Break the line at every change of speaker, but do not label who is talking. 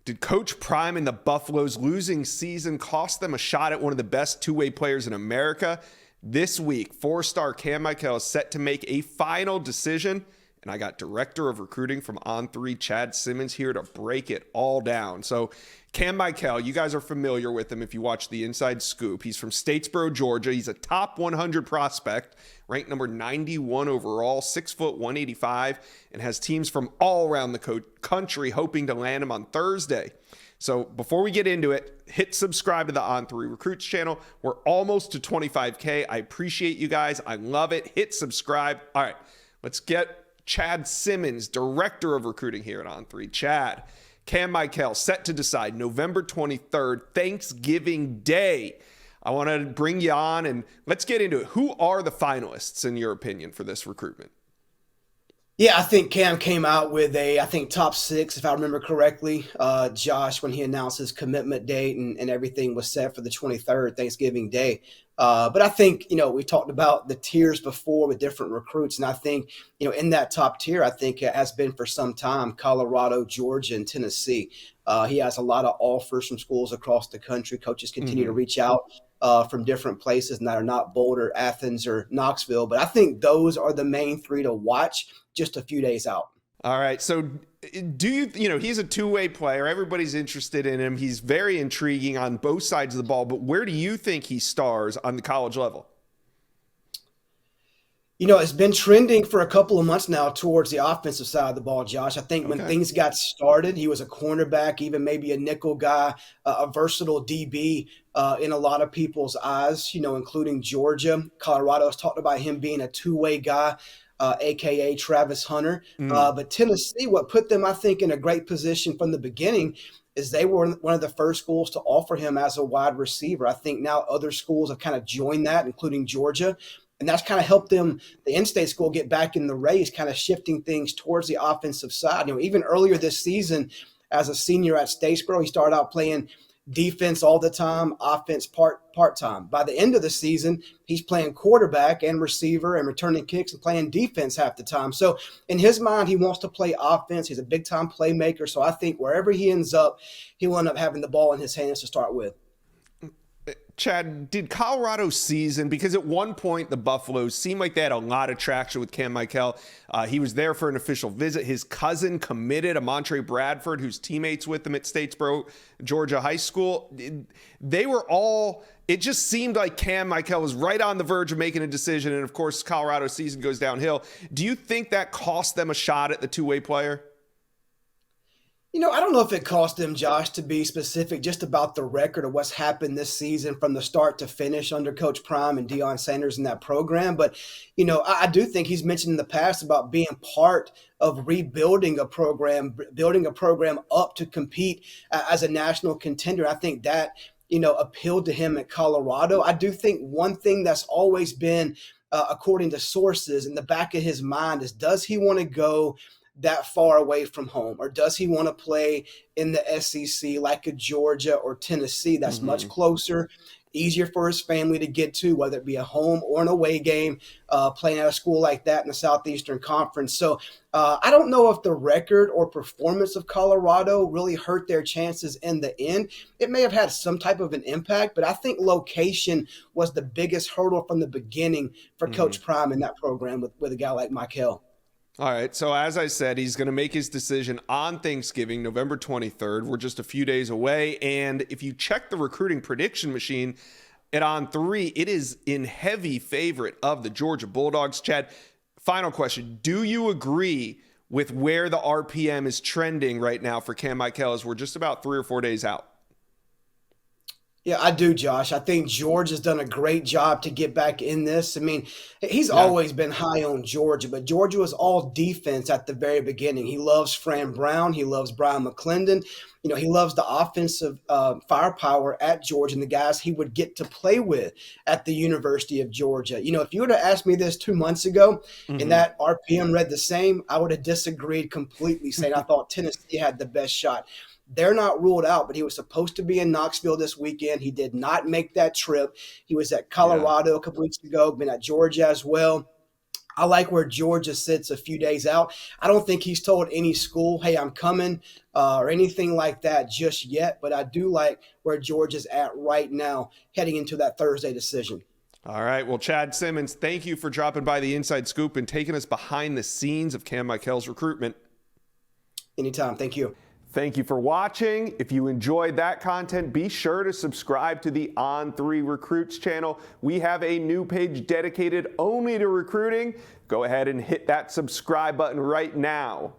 Did Coach Prime and the Buffaloes' losing season cost them a shot at one of the best two-way players in America? This week, four-star Kam Mikell is set to make a final decision, and I got Director of Recruiting from On3, Chad Simmons, here to break it all down. So Kam Mikell, you guys are familiar with him if you watch the Inside Scoop. He's from Statesboro, Georgia. He's a top 100 prospect, ranked number 91 overall, 6 foot 185, and has teams from all around the country hoping to land him on Thursday. So before we get into it, hit subscribe to the On3 Recruits channel. We're almost to 25K. I appreciate you guys. I love it. Hit subscribe. All right, let's get Chad Simmons, Director of Recruiting here at On3. Chad, Kam Mikell set to decide November 23rd, Thanksgiving Day. I want to bring you on and let's get into it. Who are the finalists, in your opinion, for this recruitment?
Yeah, I think Kam came out with top 6, if I remember correctly, Josh, when he announced his commitment date and everything was set for the 23rd, Thanksgiving Day. But I think, we talked about the tiers before with different recruits. And I think, in that top tier, I think it has been for some time, Colorado, Georgia, and Tennessee. He has a lot of offers from schools across the country. Coaches continue to reach out from different places that are not Boulder, Athens, or Knoxville. But I think those are the main 3 to watch just a few days out.
All right. So do you, he's a two-way player. Everybody's interested in him. He's very intriguing on both sides of the ball. But where do you think he stars on the college level?
It's been trending for a couple of months now towards the offensive side of the ball, Josh. I think when things got started, he was a cornerback, even maybe a nickel guy, a versatile DB in a lot of people's eyes, including Georgia. Colorado has talked about him being a two-way guy, a.k.a. Travis Hunter. But Tennessee, what put them, I think, in a great position from the beginning is they were one of the first schools to offer him as a wide receiver. I think now other schools have kind of joined that, including Georgia. And that's kind of helped them, the in-state school, get back in the race, kind of shifting things towards the offensive side. Even earlier this season, as a senior at Statesboro, he started out playing defense all the time, offense part-time. By the end of the season, he's playing quarterback and receiver and returning kicks and playing defense half the time. So in his mind, he wants to play offense. He's a big-time playmaker. So I think wherever he ends up, he'll end up having the ball in his hands to start with.
Chad, did Colorado's season, because at one point the Buffaloes seemed like they had a lot of traction with Kam Mikell. He was there for an official visit. His cousin committed, Amontre Bradford, who's teammates with him at Statesboro, Georgia High School. They were all, it just seemed like Kam Mikell was right on the verge of making a decision. And of course, Colorado's season goes downhill. Do you think that cost them a shot at the two-way player?
I don't know if it cost them, Josh, to be specific just about the record of what's happened this season from the start to finish under Coach Prime and Deion Sanders in that program. But, I do think he's mentioned in the past about being part of rebuilding a program, building a program up to compete as a national contender. I think that, appealed to him at Colorado. I do think one thing that's always been, according to sources, in the back of his mind is, does he want to go that far away from home, or does he want to play in the SEC like a Georgia or Tennessee that's much closer, easier for his family to get to, whether it be a home or an away game, playing at a school like that in the Southeastern Conference. So I don't know if the record or performance of Colorado really hurt their chances in the end. It may have had some type of an impact, but I think location was the biggest hurdle from the beginning for Coach Prime in that program with a guy like Mikell.
All right, so as I said, he's going to make his decision on Thanksgiving, November 23rd. We're just a few days away, and if you check the recruiting prediction machine at On3, it is in heavy favorite of the Georgia Bulldogs. Chad, final question. Do you agree with where the RPM is trending right now for Kam Mikell as we're just about 3 or 4 days out?
Yeah, I do, Josh. I think Georgia's done a great job to get back in this. I mean, he's always been high on Georgia, but Georgia was all defense at the very beginning. He loves Fran Brown. He loves Brian McClendon. He loves the offensive firepower at Georgia and the guys he would get to play with at the University of Georgia. If you would have asked me this 2 months ago and that RPM read the same, I would have disagreed completely, saying I thought Tennessee had the best shot. They're not ruled out, but he was supposed to be in Knoxville this weekend. He did not make that trip. He was at Colorado a couple weeks ago, been at Georgia as well. I like where Georgia sits a few days out. I don't think he's told any school, hey, I'm coming, or anything like that just yet, but I do like where Georgia's at right now heading into that Thursday decision.
All right. Well, Chad Simmons, thank you for dropping by the Inside Scoop and taking us behind the scenes of Kam Mikell's recruitment.
Anytime. Thank you.
Thank you for watching. If you enjoyed that content, be sure to subscribe to the On3 Recruits channel. We have a new page dedicated only to recruiting. Go ahead and hit that subscribe button right now.